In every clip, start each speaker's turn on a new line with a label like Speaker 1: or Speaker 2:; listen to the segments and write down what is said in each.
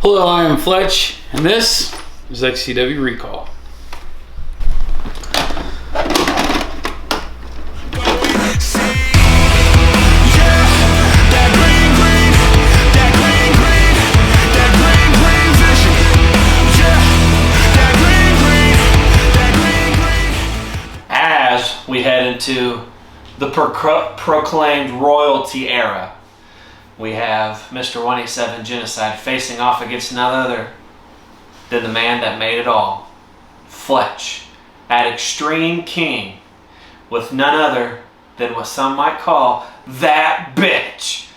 Speaker 1: Hello, I am Fletch, and this is XCW Recall.
Speaker 2: As we head into the proclaimed royalty era, we have Mr. 187 Genocide facing off against none other than the man that made it all, Fletch, at Xtreme King, with none other than what some might call that bitch,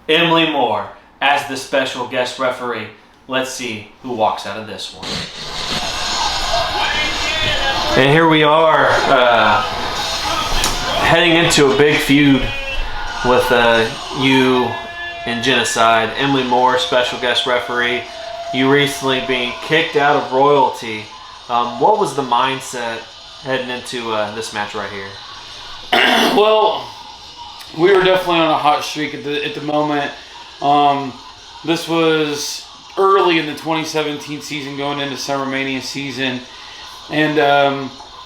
Speaker 2: Emily Moore, as the special guest referee. Let's see who walks out of this one. And here we are, heading into a big feud with you and Genocide. Emily Moore, special guest referee. You recently being kicked out of royalty. What was the mindset heading into this match right here?
Speaker 1: Well, we were definitely on a hot streak at the moment. This was early in the 2017 season, going into SummerMania season. And,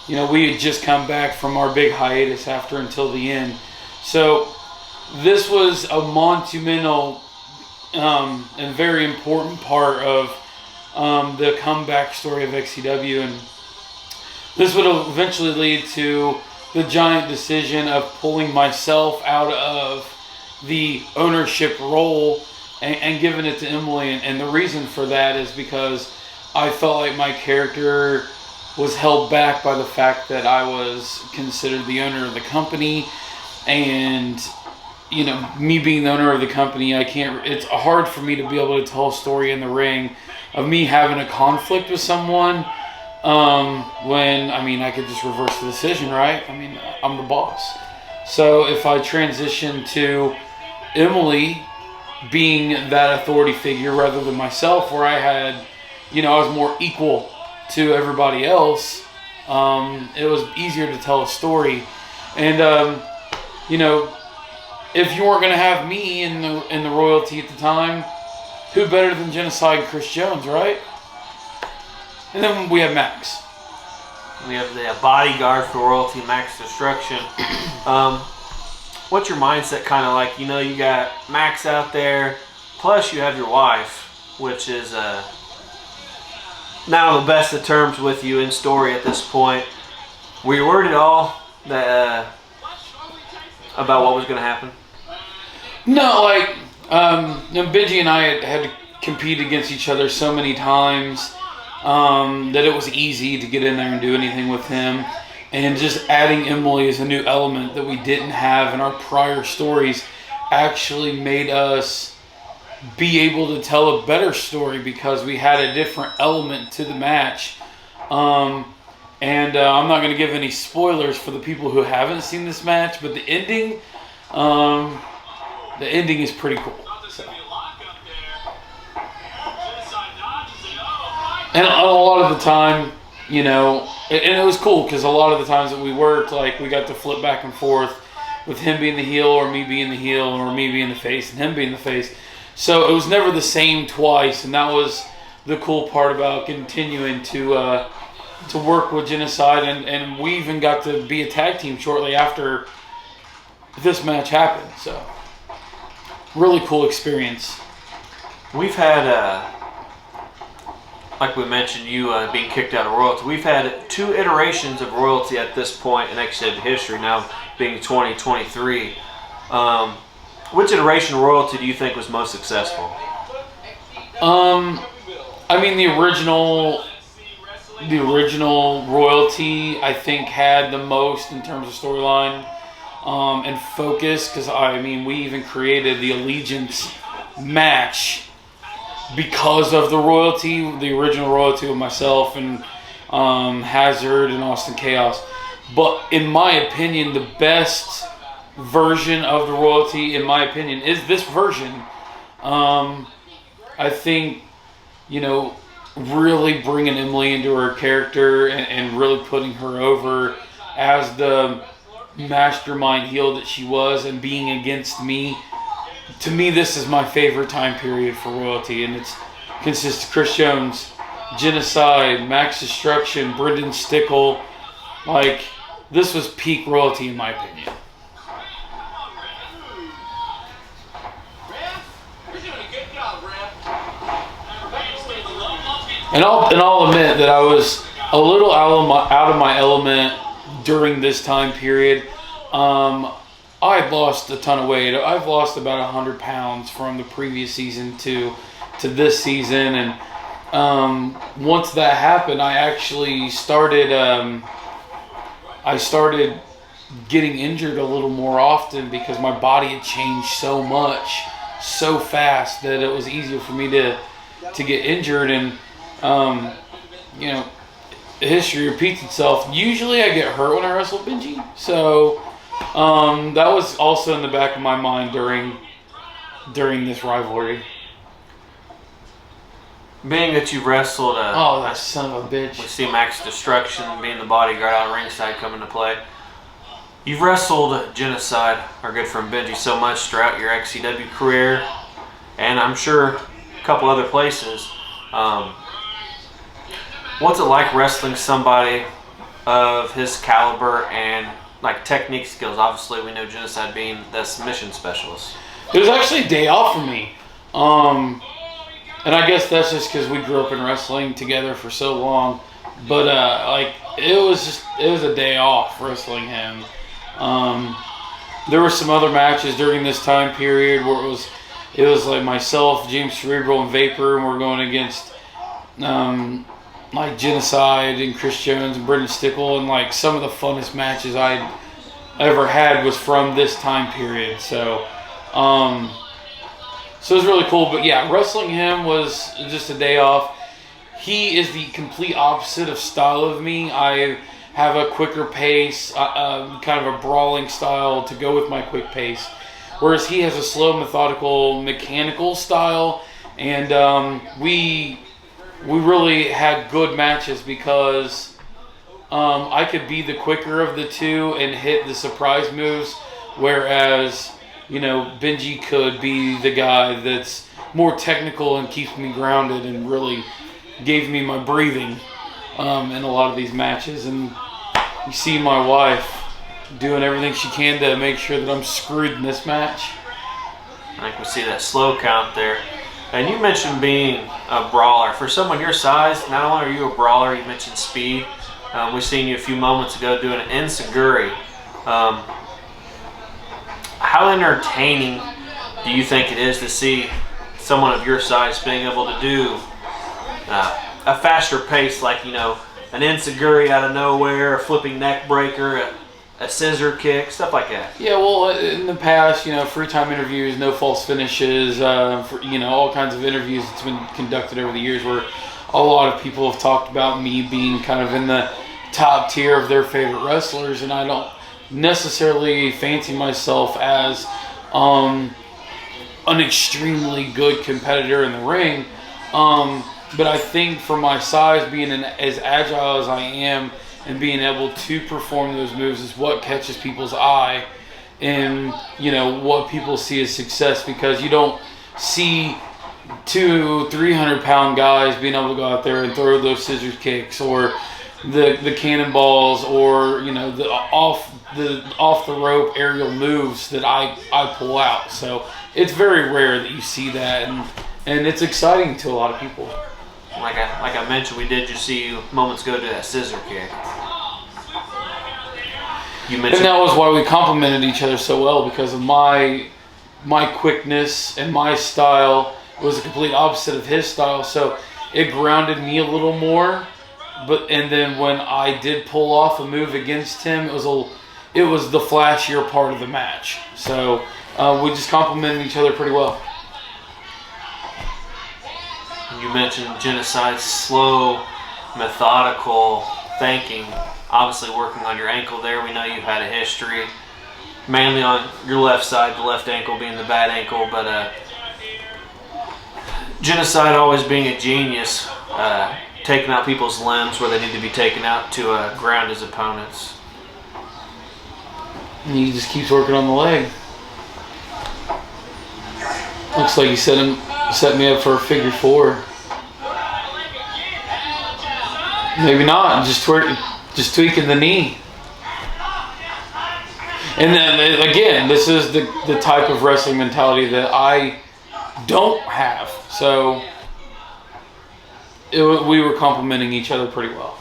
Speaker 1: we had just come back from our big hiatus after Until the End. So this was a monumental and very important part of the comeback story of XCW. And this would eventually lead to the giant decision of pulling myself out of the ownership role and giving it to Emily. And the reason for that is because I felt like my character was held back by the fact that I was considered the owner of the company. And, me being the owner of the company, it's hard for me to be able to tell a story in the ring of me having a conflict with someone when, I could just reverse the decision, right? I'm the boss. So if I transition to Emily being that authority figure rather than myself, where I had, I was more equal to everybody else, it was easier to tell a story. And, if you weren't going to have me in the royalty at the time, who better than Genocide and Chris Jones, right? And then we have Max.
Speaker 2: We have the bodyguard for royalty, Max Destruction. What's your mindset kind of like? You got Max out there, plus you have your wife, which is not on the best of terms with you in story at this point. Were you worried at all that about what was going to happen?
Speaker 1: No, Benji and I had to compete against each other so many times that it was easy to get in there and do anything with him. And just adding Emily as a new element that we didn't have in our prior stories actually made us be able to tell a better story because we had a different element to the match. I'm not going to give any spoilers for the people who haven't seen this match, but the ending is pretty cool. So. And a lot of the time, and it was cool because a lot of the times that we worked, we got to flip back and forth with him being the heel or me being the heel or me being the face and him being the face. So it was never the same twice, and that was the cool part about continuing to work with Genocide, and we even got to be a tag team shortly after this match happened. So really cool experience.
Speaker 2: We've had, like we mentioned, you being kicked out of royalty. We've had 2 iterations of royalty at this point in XCW history, now being 2023. Which iteration of royalty do you think was most successful?
Speaker 1: The original royalty, I think, had the most in terms of storyline and focus, because we even created the Allegiance match because of the royalty, the original royalty with myself and Hazard and Austin Chaos. But in my opinion, the best version of the royalty, in my opinion, is this version. I think, really bringing Emily into her character and really putting her over as the mastermind heel that she was and being against me. To me, this is my favorite time period for royalty, and it's consists of Chris Jones, Genocide, Max Destruction, Brendan Stickle. Like, this was peak royalty in my opinion. And I'll admit that I was a little out of my element during this time period. I've lost a ton of weight. I've lost about 100 pounds from the previous season to this season, and once that happened, I actually started getting injured a little more often because my body had changed so much, so fast that it was easier for me to get injured. And you know, history repeats itself. Usually I get hurt when I wrestle Benji, so that was also in the back of my mind during this rivalry.
Speaker 2: Being that you wrestled
Speaker 1: that son of a bitch.
Speaker 2: We see Max Destruction being the bodyguard out ringside come into play. You've wrestled Genocide, our good friend Benji, so much throughout your XCW career, and I'm sure a couple other places. What's it like wrestling somebody of his caliber and like technique skills? Obviously, we know Genocide being the submission specialist.
Speaker 1: It was actually a day off for me. And I guess that's just because we grew up in wrestling together for so long. But like it was a day off wrestling him. There were some other matches during this time period where it was like myself, James Cerebral, and Vapor, and we're going against like Genocide and Chris Jones and Brendan Stickle, and like some of the funnest matches I'd ever had was from this time period. So so it was really cool. But yeah, wrestling him was just a day off. He is the complete opposite of style of me. I have a quicker pace, kind of a brawling style to go with my quick pace, whereas he has a slow, methodical, mechanical style. And we really had good matches because I could be the quicker of the two and hit the surprise moves, whereas, you know, Benji could be the guy that's more technical and keeps me grounded and really gave me my breathing in a lot of these matches. And you see my wife doing everything she can to make sure that I'm screwed in this match.
Speaker 2: I think we see that slow count there. And you mentioned being a brawler. For someone your size, not only are you a brawler, you mentioned speed. We've seen you a few moments ago doing an enziguri. How entertaining do you think it is to see someone of your size being able to do a faster pace, like, you know, an enziguri out of nowhere, a flipping neck breaker, a scissor kick, stuff like that?
Speaker 1: Yeah, well, in the past, you know, free time interviews, no false finishes, you know, all kinds of interviews that's been conducted over the years where a lot of people have talked about me being kind of in the top tier of their favorite wrestlers, and I don't necessarily fancy myself as an extremely good competitor in the ring. But I think for my size, being as agile as I am and being able to perform those moves is what catches people's eye and, you know, what people see as success, because you don't see 200-300 pound guys being able to go out there and throw those scissor kicks or the cannonballs or, you know, the off the rope aerial moves that I pull out. So it's very rare that you see that, and it's exciting to a lot of people.
Speaker 2: Like I mentioned, we did just see you moments ago do that scissor kick. You mentioned,
Speaker 1: and that was why we complemented each other so well, because of my quickness and my style was the complete opposite of his style. So it grounded me a little more. And then when I did pull off a move against him, it was the flashier part of the match. So we just complemented each other pretty well.
Speaker 2: You mentioned Genocide's slow, methodical thinking. Obviously working on your ankle there. We know you've had a history, mainly on your left side, the left ankle being the bad ankle. But Genocide always being a genius, taking out people's limbs where they need to be taken out to ground his opponents.
Speaker 1: And he just keeps working on the leg. Looks like he set me up for a figure four. Maybe not. Just tweaking the knee. And then again, this is the type of wrestling mentality that I don't have. So we were complimenting each other pretty well.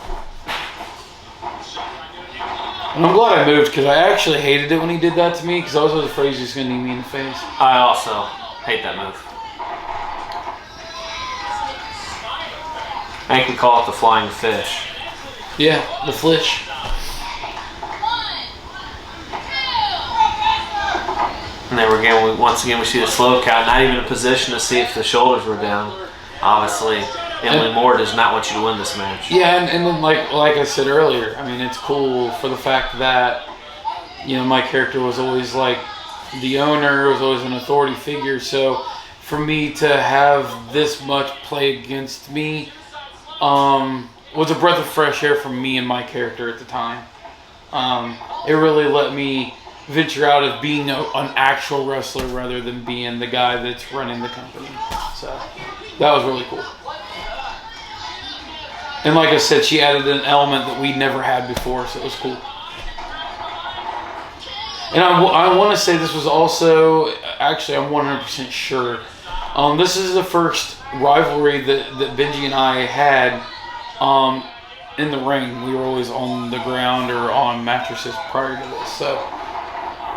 Speaker 1: And I'm glad I moved because I actually hated it when he did that to me because I was afraid he was just going to knee me in the face.
Speaker 2: I also hate that move. I think we call it the flying fish.
Speaker 1: Yeah, the Fletch.
Speaker 2: And then once again we see the slow count, not even a position to see if the shoulders were down. Obviously, Emily Moore does not want you to win this match.
Speaker 1: Yeah, and then like I said earlier, I mean, it's cool for the fact that, you know, my character was always like the owner, was always an authority figure. So for me to have this much play against me was a breath of fresh air for me and my character at the time. It really let me venture out of being an actual wrestler rather than being the guy that's running the company. So that was really cool. And like I said, she added an element that we'd never had before, so it was cool. And I want to say this was also, actually I'm 100% sure, this is the first rivalry that Benji and I had in the ring. We were always on the ground or on mattresses prior to this. So,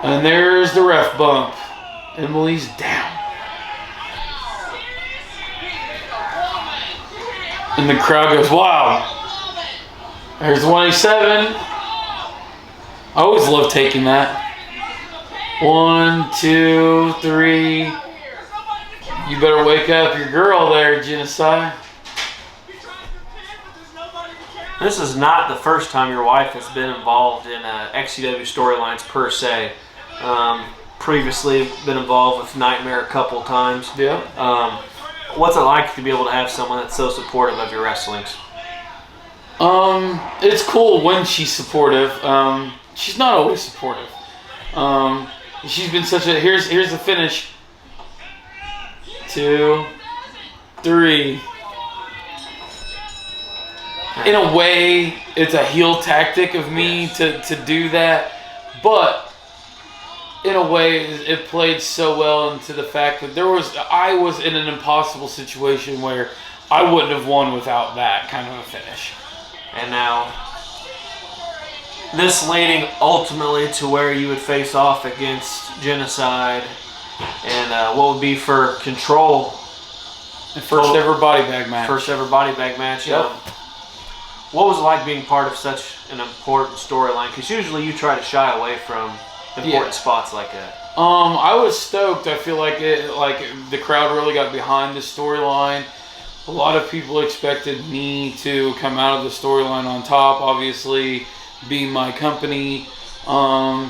Speaker 1: and there's the ref bump. Emily's down. And the crowd goes, wow. There's the 187. I always love taking that. 1, 2, 3. You better wake up your girl there, Genocide.
Speaker 2: This is not the first time your wife has been involved in XCW storylines per se. Previously been involved with Nightmare a couple times.
Speaker 1: Yeah.
Speaker 2: What's it like to be able to have someone that's so supportive of your wrestlings?
Speaker 1: It's cool when she's supportive. She's not always supportive. She's been such a here's the finish. 2, 3. In a way, it's a heel tactic of me to do that, but in a way, it played so well into the fact that I was in an impossible situation where I wouldn't have won without that kind of a finish.
Speaker 2: And now, this leading ultimately to where you would face off against Genocide, and what would be for Control.
Speaker 1: The first ever body bag match.
Speaker 2: First ever body bag match.
Speaker 1: Yep.
Speaker 2: What was it like being part of such an important storyline? Because usually you try to shy away from important spots like that.
Speaker 1: I was stoked. I feel like the crowd really got behind the storyline. A lot of people expected me to come out of the storyline on top, obviously being my company. But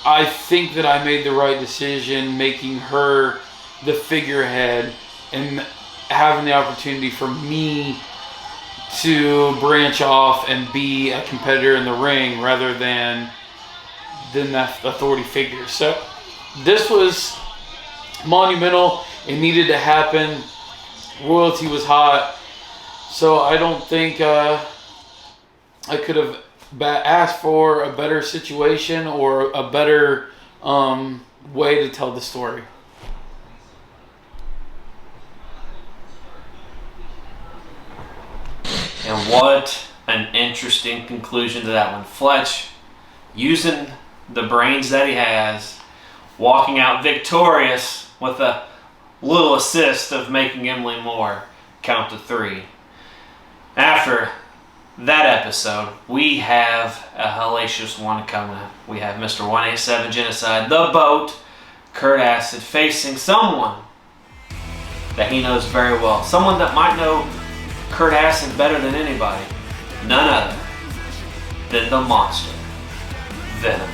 Speaker 1: I think that I made the right decision making her the figurehead and having the opportunity for me to branch off and be a competitor in the ring rather than that authority figure. So this was monumental. It needed to happen. Royalty was hot. So I don't think I could have asked for a better situation or a better way to tell the story.
Speaker 2: And what an interesting conclusion to that one. Fletch, using the brains that he has, walking out victorious with a little assist of making Emily Moore count to 3. After that episode, we have a hellacious one coming. We have Mr. 187 Genocide, the Boat, Kurt Acid, facing someone that he knows very well. Someone that might know Kurt Acid better than anybody. None other than the monster, Venom.